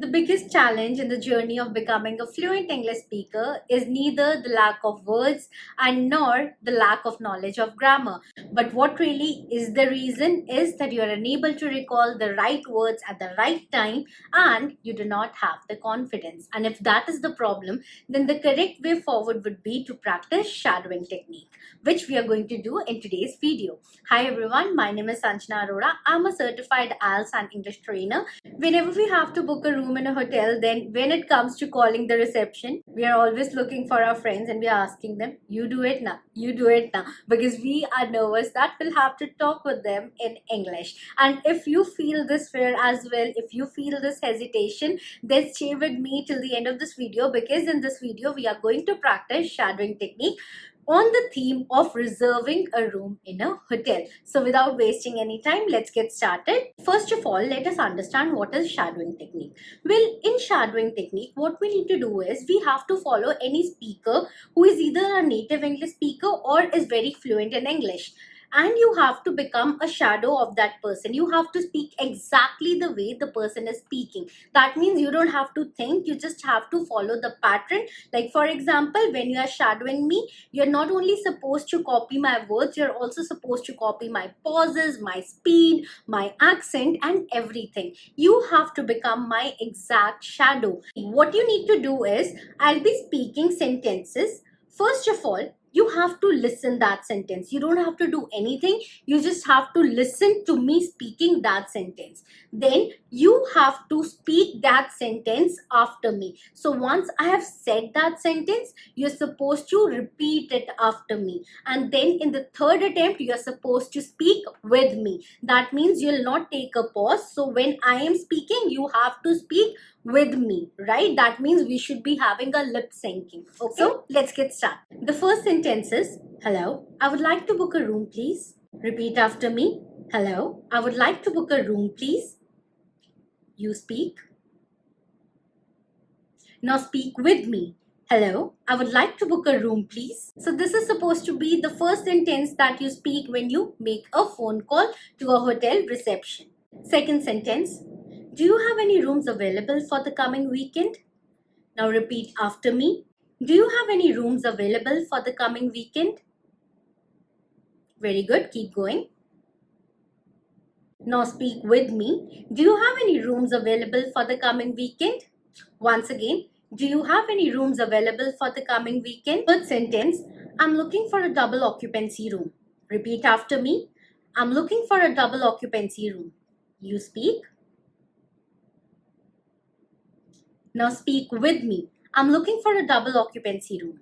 The biggest challenge in the journey of becoming a fluent English speaker is neither the lack of words and nor the lack of knowledge of grammar. But what really is the reason is that you are unable to recall the right words at the right time and you do not have the confidence. And if that is the problem, then the correct way forward would be to practice shadowing technique, which we are going to do in today's video. Hi everyone, my name is Sanjana Arora. I'm a certified IELTS and English trainer. Whenever we have to book a room in a hotel, then when it comes to calling the reception, we are always looking for our friends and we are asking them, you do it now, you do it now, because we are nervous that we'll have to talk with them in English. And if you feel this fear as well, if you feel this hesitation, then stay with me till the end of this video, because in this video we are going to practice shadowing technique on the theme of reserving a room in a hotel. So without wasting any time, let's get started. First of all, let us understand what is shadowing technique. Well, in shadowing technique, what we need to do is we have to follow any speaker who is either a native English speaker or is very fluent in English. And you have to become a shadow of that person. You have to speak exactly the way the person is speaking. That means you don't have to think, you just have to follow the pattern. Like for example, when you are shadowing me, you're not only supposed to copy my words, you're also supposed to copy my pauses, my speed, my accent, and everything. You have to become my exact shadow. What you need to do is, I'll be speaking sentences. First of all, you have to listen that sentence. You don't have to do anything. You just have to listen to me speaking that sentence. Then you have to speak that sentence after me. So once I have said that sentence, you're supposed to repeat it after me. And then in the third attempt, you're supposed to speak with me. That means you'll not take a pause. So when I am speaking, you have to speak with me, right? That means we should be having a lip syncing. Okay, so let's get started. The first sentence is, hello, I would like to book a room, please. Repeat after me. Hello, I would like to book a room, please. You speak. Now speak with me. Hello, I would like to book a room, please. So this is supposed to be the first sentence that you speak when you make a phone call to a hotel reception. Second sentence, do you have any rooms available for the coming weekend? Now repeat after me. Do you have any rooms available for the coming weekend? Very good, keep going. Now speak with me. Do you have any rooms available for the coming weekend? Once again, do you have any rooms available for the coming weekend? Third sentence, I'm looking for a double occupancy room. Repeat after me. I'm looking for a double occupancy room. You speak. Now speak with me. I'm looking for a double occupancy room.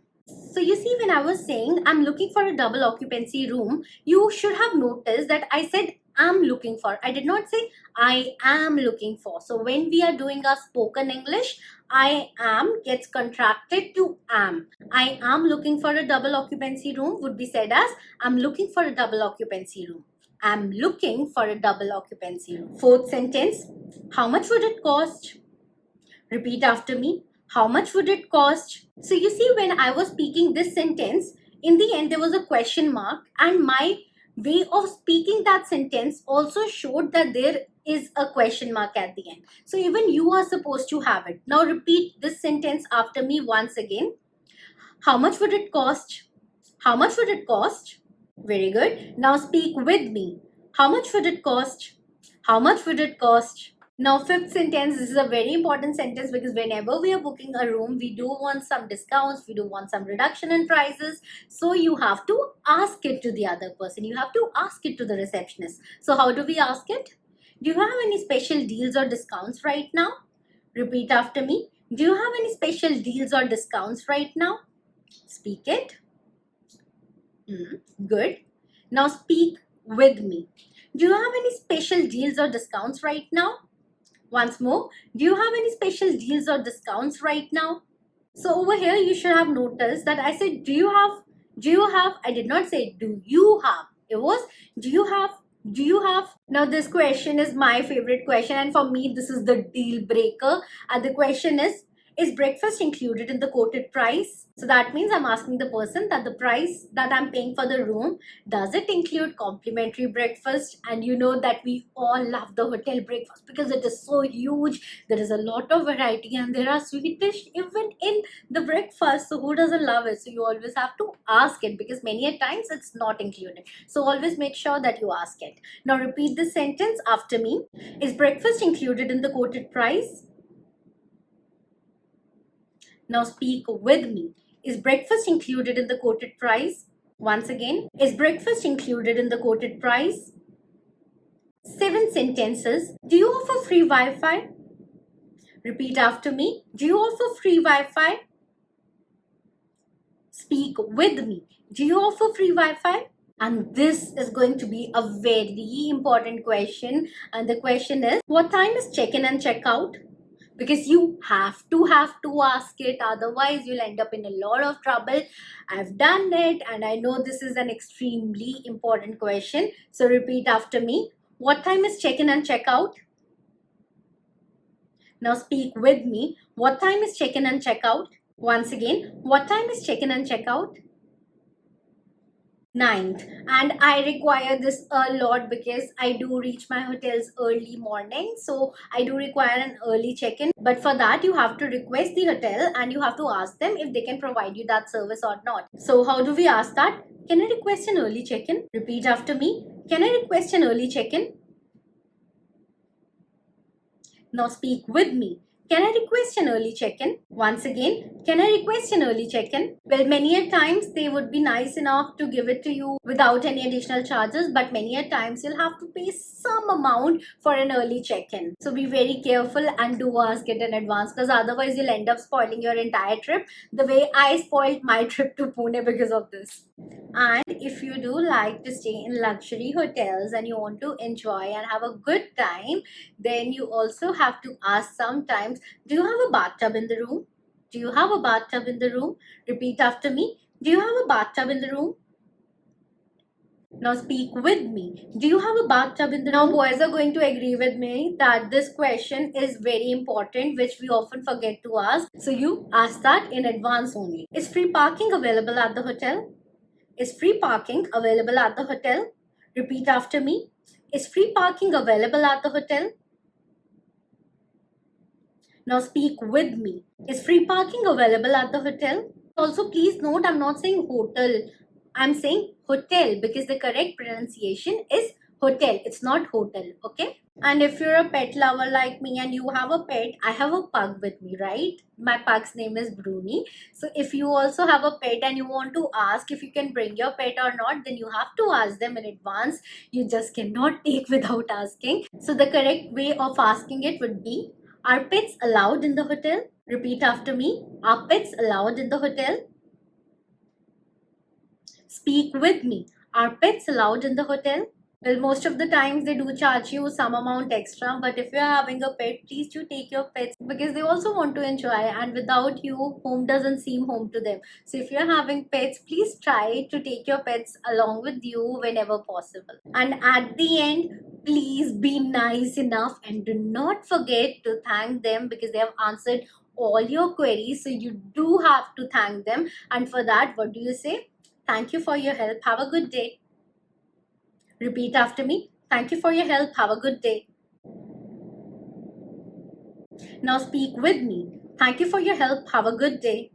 So you see, when I was saying I'm looking for a double occupancy room, you should have noticed that I said I'm looking for. I did not say I am looking for. So when we are doing our spoken English, I am gets contracted to am. I am looking for a double occupancy room would be said as I'm looking for a double occupancy room. I'm looking for a double occupancy room. Fourth sentence, how much would it cost? Repeat after me. How much would it cost? So you see, when I was speaking this sentence, in the end there was a question mark, and my way of speaking that sentence also showed that there is a question mark at the end. So even you are supposed to have it. Now repeat this sentence after me once again. How much would it cost? How much would it cost? Very good. Now speak with me. How much would it cost? How much would it cost? Now, fifth sentence, this is a very important sentence because whenever we are booking a room, we do want some discounts, we do want some reduction in prices. So you have to ask it to the other person. You have to ask it to the receptionist. So how do we ask it? Do you have any special deals or discounts right now? Repeat after me. Do you have any special deals or discounts right now? Speak it. Good. Now speak with me. Do you have any special deals or discounts right now? Once more, do you have any special deals or discounts right now? So over here, you should have noticed that I said, do you have, I did not say, do you have, it was, do you have. Now this question is my favorite question, and for me, this is the deal breaker. And the question is, Is breakfast included in the quoted price? So that means I'm asking the person that the price that I'm paying for the room, does it include complimentary breakfast? And you know that we all love the hotel breakfast because it is so huge. There is a lot of variety and there are sweet dish even in the breakfast. So who doesn't love it? So you always have to ask it because many a times it's not included. So always make sure that you ask it. Now repeat this sentence after me. Is breakfast included in the quoted price? Now speak with me. Is breakfast included in the quoted price? Once again, is breakfast included in the quoted price? 7 sentences. Do you offer free Wi-Fi? Repeat after me. Do you offer free Wi-Fi? Speak with me. Do you offer free Wi-Fi? And this is going to be a very important question. And the question is, what time is check-in and check-out? Because you have to ask it, otherwise you'll end up in a lot of trouble. I've done it and I know this is an extremely important question. So repeat after me. What time is check-in and check-out? Now speak with me. What time is check-in and check-out? Once again, what time is check-in and check-out? 9th. And I require this a lot because I do reach my hotels early morning, so I do require an early check-in. But for that you have to request the hotel and you have to ask them if they can provide you that service or not. So how do we ask that? Can I request an early check-in? Repeat after me. Can I request an early check-in? Now speak with me. Can I request an early check-in? Once again, can I request an early check-in? Well, many a times they would be nice enough to give it to you without any additional charges, but many a times you'll have to pay some amount for an early check-in. So be very careful and do ask it in advance, because otherwise you'll end up spoiling your entire trip the way I spoiled my trip to Pune because of this. And if you do like to stay in luxury hotels and you want to enjoy and have a good time, then you also have to ask sometimes, do you have a bathtub in the room? Do you have a bathtub in the room? Repeat after me. Do you have a bathtub in the room? Now speak with me. Do you have a bathtub in the room? Now boys are going to agree with me that this question is very important, which we often forget to ask. So you ask that in advance only. Is free parking available at the hotel? Is free parking available at the hotel? Repeat after me. Is free parking available at the hotel? Now speak with me. Is free parking available at the hotel? Also, please note, I'm not saying hotel. I'm saying hotel because the correct pronunciation is hotel. It's not hotel, okay? And if you're a pet lover like me and you have a pet, I have a pug with me, right? My pug's name is Bruni. So if you also have a pet and you want to ask if you can bring your pet or not, then you have to ask them in advance. You just cannot take without asking. So the correct way of asking it would be, are pets allowed in the hotel? Repeat after me. Are pets allowed in the hotel? Speak with me. Are pets allowed in the hotel? Well, most of the times they do charge you some amount extra, but if you're having a pet, please do take your pets because they also want to enjoy, and without you, home doesn't seem home to them. So if you're having pets, please try to take your pets along with you whenever possible. And at the end, please be nice enough and do not forget to thank them because they have answered all your queries. So you do have to thank them. And for that, what do you say? Thank you for your help. Have a good day. Repeat after me. Thank you for your help. Have a good day. Now speak with me. Thank you for your help. Have a good day.